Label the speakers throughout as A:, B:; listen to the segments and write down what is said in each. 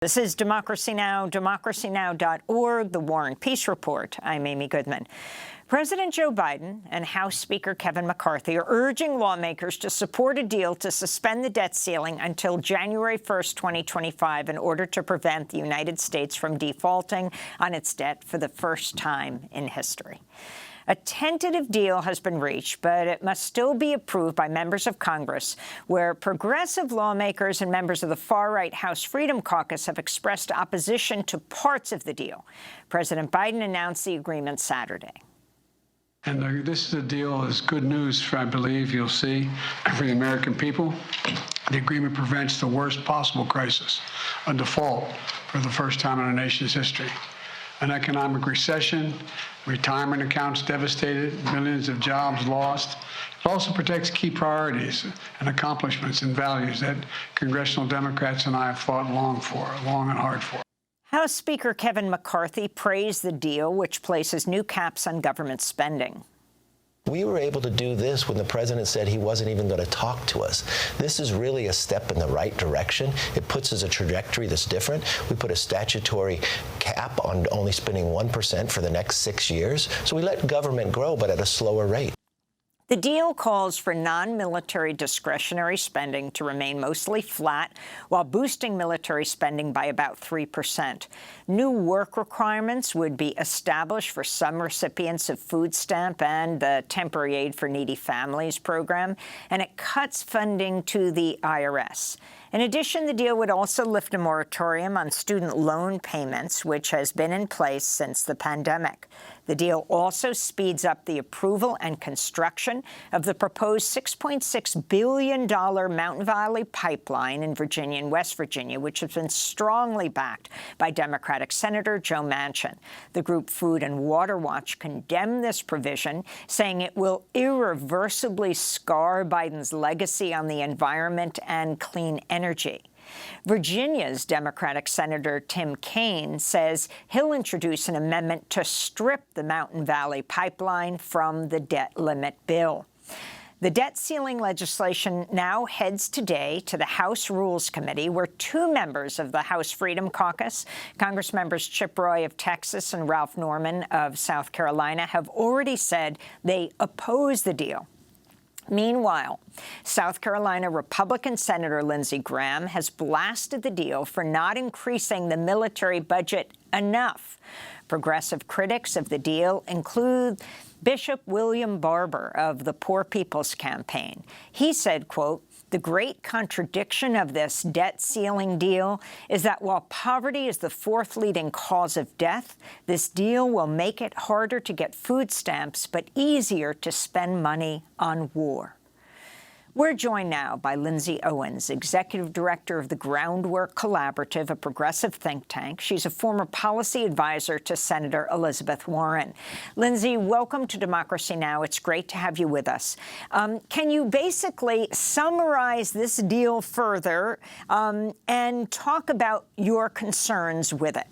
A: This is Democracy Now!, democracynow.org, The War and Peace Report. I'm Amy Goodman. President Joe Biden and House Speaker Kevin McCarthy are urging lawmakers to support a deal to suspend the debt ceiling until January 1st, 2025, in order to prevent the United States from defaulting on its debt for the first time in history. A tentative deal has been reached, but it must still be approved by members of Congress, where progressive lawmakers and members of the far-right House Freedom Caucus have expressed opposition to parts of the deal. President Biden announced the agreement Saturday.
B: And this is a deal that's good news, I believe you'll see, for the American people. The agreement prevents the worst possible crisis, a default for the first time in our nation's history. An economic recession, retirement accounts devastated, millions of jobs lost. It also protects key priorities and accomplishments and values that congressional Democrats and I have fought long and hard for.
A: House Speaker Kevin McCarthy praised the deal, which places new caps on government spending.
C: We were able to do this when the president said he wasn't even going to talk to us. This is really a step in the right direction. It puts us a trajectory that's different. We put a statutory cap on only spending 1% for the next 6 years. So we let government grow, but at a slower rate.
A: The deal calls for non-military discretionary spending to remain mostly flat, while boosting military spending by about 3%. New work requirements would be established for some recipients of food stamp and the Temporary Aid for Needy Families program, and it cuts funding to the IRS. In addition, the deal would also lift a moratorium on student loan payments, which has been in place since the pandemic. The deal also speeds up the approval and construction of the proposed $6.6 billion Mountain Valley Pipeline in Virginia and West Virginia, which has been strongly backed by Democratic Senator Joe Manchin. The group Food and Water Watch condemned this provision, saying it will irreversibly scar Biden's legacy on the environment and clean energy. Virginia's Democratic Senator Tim Kaine says he'll introduce an amendment to strip the Mountain Valley Pipeline from the debt limit bill. The debt ceiling legislation now heads today to the House Rules Committee, where two members of the House Freedom Caucus, Congressmembers Chip Roy of Texas and Ralph Norman of South Carolina, have already said they oppose the deal. Meanwhile, South Carolina Republican Senator Lindsey Graham has blasted the deal for not increasing the military budget enough. Progressive critics of the deal include Bishop William Barber of the Poor People's Campaign. He said, quote, "The great contradiction of this debt ceiling deal is that while poverty is the fourth leading cause of death, this deal will make it harder to get food stamps, but easier to spend money on war." We're joined now by Lindsay Owens, Executive Director of the Groundwork Collaborative, a progressive think tank. She's a former policy advisor to Senator Elizabeth Warren. Lindsay, welcome to Democracy Now! It's great to have you with us. Can you basically summarize this deal further and talk about your concerns with it?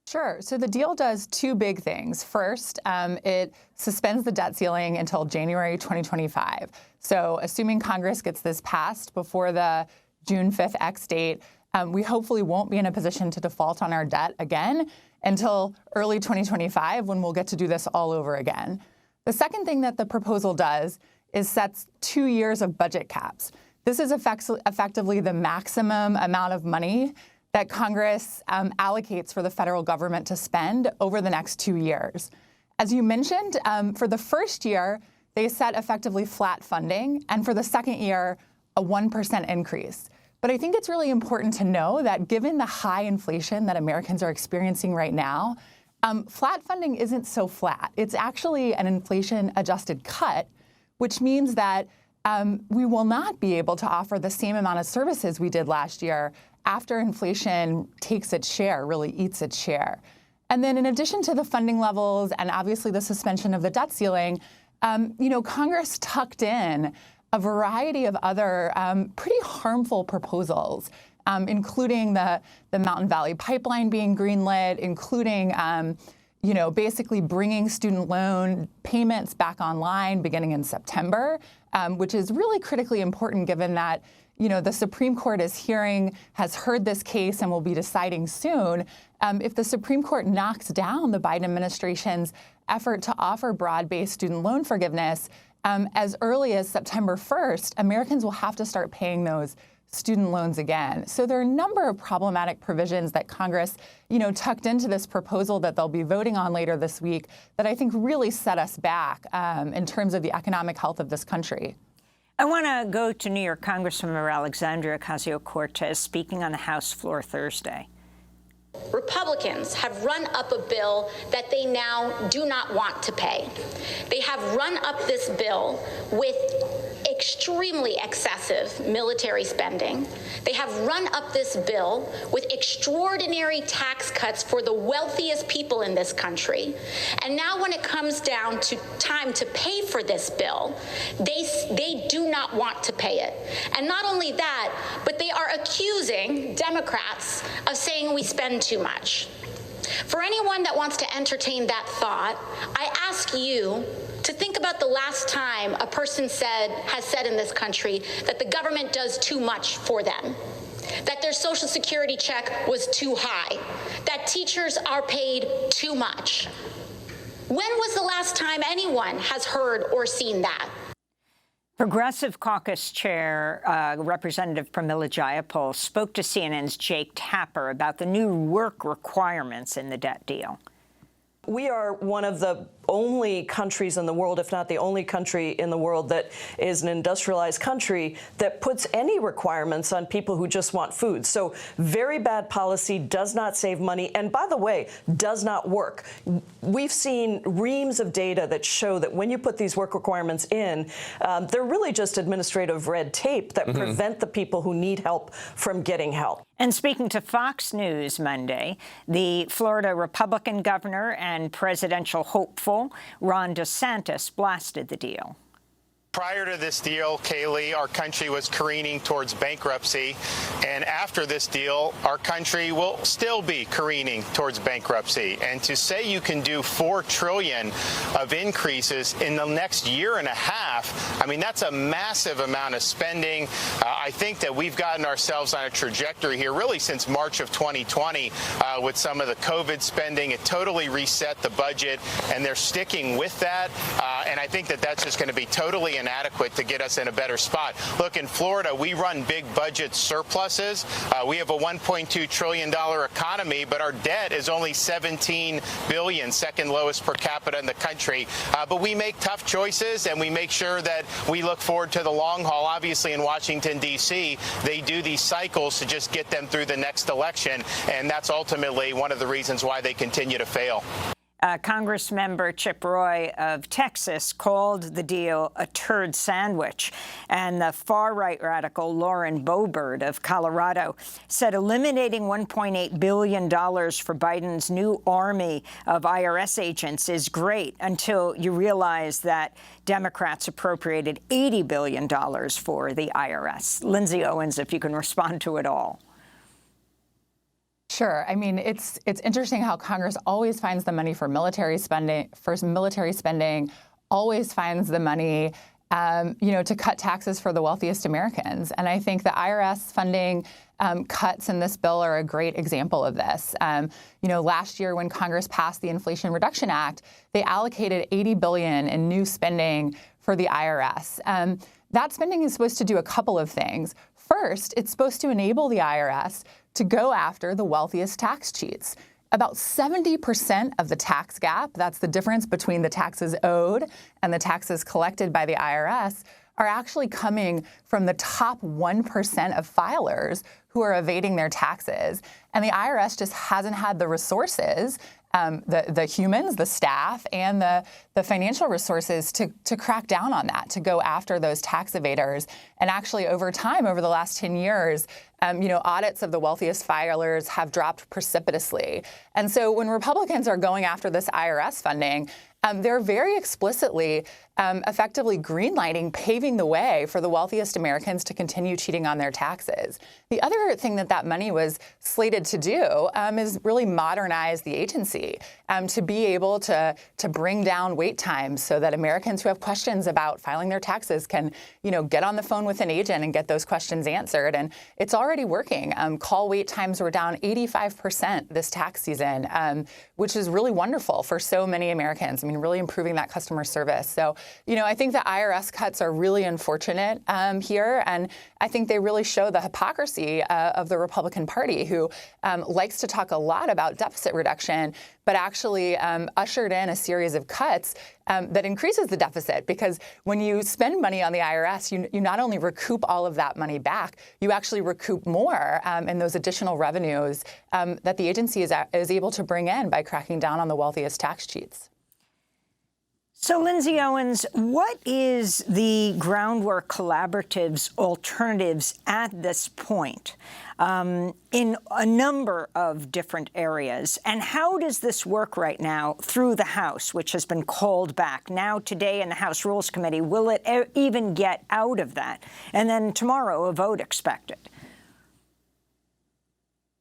D: Sure. So the deal does two big things. First, it suspends the debt ceiling until January 2025. So assuming Congress gets this passed before the June 5th X date, we hopefully won't be in a position to default on our debt again until early 2025, when we'll get to do this all over again. The second thing that the proposal does is sets 2 years of budget caps. This is effectively the maximum amount of money that Congress allocates for the federal government to spend over the next 2 years. As you mentioned, for the first year, they set effectively flat funding, and for the second year, a 1% increase. But I think it's really important to know that given the high inflation that Americans are experiencing right now, flat funding isn't so flat. It's actually an inflation-adjusted cut, which means that we will not be able to offer the same amount of services we did last year after inflation takes its share, really eats its share. And then in addition to the funding levels and obviously the suspension of the debt ceiling, Congress tucked in a variety of other pretty harmful proposals, including the Mountain Valley Pipeline being greenlit, including basically bringing student loan payments back online beginning in September, which is really critically important given that, the Supreme Court has heard this case and will be deciding soon. If the Supreme Court knocks down the Biden administration's effort to offer broad-based student loan forgiveness, as early as September 1st, Americans will have to start paying those student loans again. So there are a number of problematic provisions that Congress, tucked into this proposal that they'll be voting on later this week that I think really set us back in terms of the economic health of this country.
A: I want to go to New York Congresswoman Alexandria Ocasio-Cortez speaking on the House floor Thursday.
E: Republicans have run up a bill that they now do not want to pay. They have run up this bill with extremely excessive military spending. They have run up this bill with extraordinary tax cuts for the wealthiest people in this country. And now when it comes down to time to pay for this bill, they do not want to pay it. And not only that, but they are accusing Democrats of saying we spend too much. For anyone that wants to entertain that thought, I ask you to think about the last time a person has said in this country that the government does too much for them, that their Social Security check was too high, that teachers are paid too much. When was the last time anyone has heard or seen that?
A: Progressive Caucus Chair Representative Pramila Jayapal spoke to CNN's Jake Tapper about the new work requirements in the debt deal.
F: We are one of the only countries in the world, if not the only country in the world, that is an industrialized country that puts any requirements on people who just want food. So very bad policy, does not save money, and by the way, does not work. We've seen reams of data that show that when you put these work requirements in, they're really just administrative red tape that prevent the people who need help from getting help.
A: And speaking to Fox News Monday, the Florida Republican governor and presidential hopeful Ron DeSantis blasted the deal.
G: Prior to this deal, Kaylee, our country was careening towards bankruptcy. And after this deal, our country will still be careening towards bankruptcy. And to say you can do $4 trillion of increases in the next year and a half, I mean, that's a massive amount of spending. I think that we've gotten ourselves on a trajectory here really since March of 2020 with some of the COVID spending. It totally reset the budget, and they're sticking with that. And I think that that's just going to be totally inadequate to get us in a better spot. Look, in Florida, we run big budget surpluses. We have a $1.2 trillion economy, but our debt is only $17 billion, second lowest per capita in the country. But we make tough choices, and we make sure that we look forward to the long haul. Obviously, in Washington, D.C., they do these cycles to just get them through the next election, and that's ultimately one of the reasons why they continue to fail.
A: Congressmember Chip Roy of Texas called the deal a turd sandwich. And the far-right radical Lauren Boebert of Colorado said eliminating $1.8 billion for Biden's new army of IRS agents is great until you realize that Democrats appropriated $80 billion for the IRS. Lindsay Owens, if you can respond to it all.
D: Sure. I mean, it's interesting how Congress always finds the money for military spending, always finds the money, to cut taxes for the wealthiest Americans. And I think the IRS funding cuts in this bill are a great example of this. Last year when Congress passed the Inflation Reduction Act, they allocated $80 billion in new spending for the IRS. That spending is supposed to do a couple of things. First, it's supposed to enable the IRS to go after the wealthiest tax cheats. About 70% of the tax gap, that's the difference between the taxes owed and the taxes collected by the IRS, are actually coming from the top 1% of filers who are evading their taxes. And the IRS just hasn't had the resources, the humans, the staff, and the financial resources to crack down on that, to go after those tax evaders. And actually, over time, over the last 10 years, Audits of the wealthiest filers have dropped precipitously. And so when Republicans are going after this IRS funding, they're very explicitly effectively greenlighting, paving the way for the wealthiest Americans to continue cheating on their taxes. The other thing that money was slated to do is really modernize the agency, to be able to bring down wait times so that Americans who have questions about filing their taxes can, get on the phone with an agent and get those questions answered. And it's already working. Call wait times were down 85% this tax season, which is really wonderful for so many Americans. I mean, really improving that customer service. So, I think the IRS cuts are really unfortunate here, and I think they really show the hypocrisy of the Republican Party, who likes to talk a lot about deficit reduction, but actually ushered in a series of cuts that increases the deficit. Because when you spend money on the IRS, you not only recoup all of that money back, you actually recoup more in those additional revenues that the agency is able to bring in by cracking down on the wealthiest tax cheats.
A: So, Lindsay Owens, what is the Groundwork Collaborative's alternatives at this point in a number of different areas? And how does this work right now through the House, which has been called back? Now, today in the House Rules Committee, will it even get out of that? And then tomorrow, a vote expected.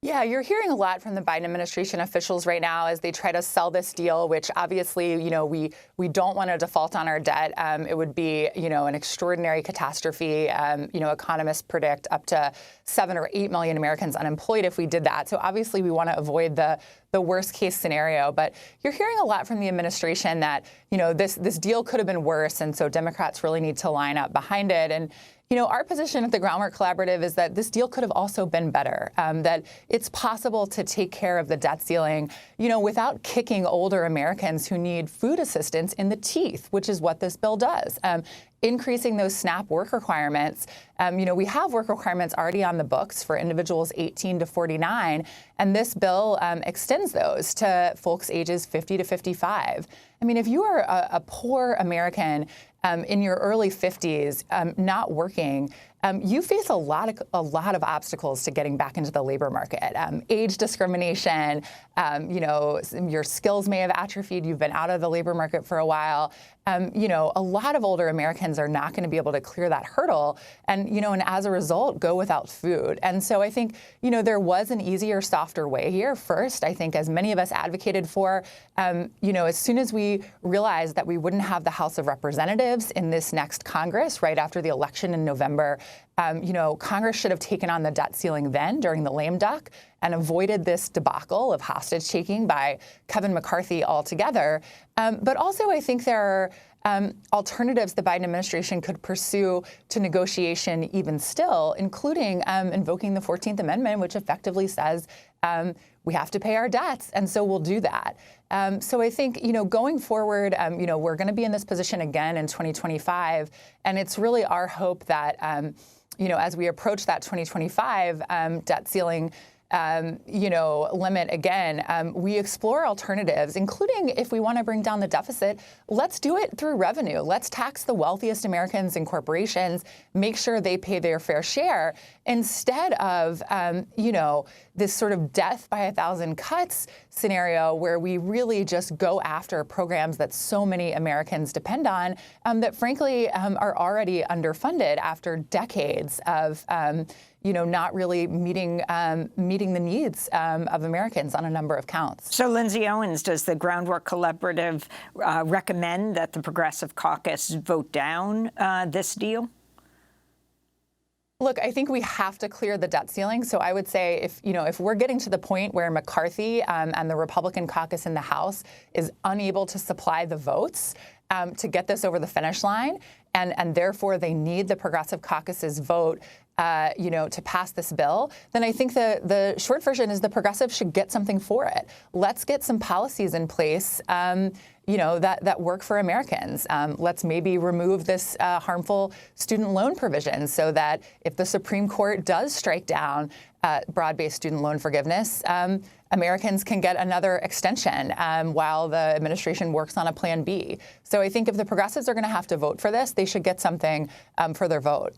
D: Yeah, you're hearing a lot from the Biden administration officials right now as they try to sell this deal, which obviously, we don't want to default on our debt. It would be, an extraordinary catastrophe. Economists predict up to 7 or 8 million Americans unemployed if we did that. So obviously, we want to avoid the worst case scenario. But you're hearing a lot from the administration that, this deal could have been worse. And so Democrats really need to line up behind it. And our position at the Groundwork Collaborative is that this deal could have also been better, that it's possible to take care of the debt ceiling, without kicking older Americans who need food assistance in the teeth, which is what this bill does. Increasing those SNAP work requirements. We have work requirements already on the books for individuals 18 to 49, and this bill extends those to folks ages 50 to 55. I mean, if you are a poor American in your early 50s, not working, you face a lot of obstacles to getting back into the labor market. Age discrimination, your skills may have atrophied. You've been out of the labor market for a while. A lot of older Americans are not going to be able to clear that hurdle, and as a result, go without food. And so I think, there was an easier, softer way here. First, I think, as many of us advocated for, as soon as we realized that we wouldn't have the House of Representatives in this next Congress right after the election in November, Congress should have taken on the debt ceiling then during the lame duck and avoided this debacle of hostage taking by Kevin McCarthy altogether. But also, I think there are alternatives the Biden administration could pursue to negotiation even still, including invoking the 14th Amendment, which effectively says we have to pay our debts. And so we'll do that. So I think, going forward, we're going to be in this position again in 2025. And it's really our hope that, as we approach that 2025 debt ceiling limit again, we explore alternatives, including if we want to bring down the deficit, let's do it through revenue. Let's tax the wealthiest Americans and corporations, make sure they pay their fair share, instead of, this sort of death by 1,000 cuts scenario where we really just go after programs that so many Americans depend on, that frankly are already underfunded after decades of not really meeting the needs of Americans on a number of counts.
A: So, Lindsay Owens, does the Groundwork Collaborative recommend that the Progressive Caucus vote down this deal?
D: Look, I think we have to clear the debt ceiling. So I would say if we're getting to the point where McCarthy and the Republican caucus in the House is unable to supply the votes to get this over the finish line, and therefore they need the Progressive Caucus's vote to pass this bill, then I think the short version is the progressives should get something for it. Let's get some policies in place, that work for Americans. Let's maybe remove this harmful student loan provision so that if the Supreme Court does strike down broad-based student loan forgiveness, Americans can get another extension while the administration works on a plan B. So I think if the progressives are going to have to vote for this, they should get something for their vote.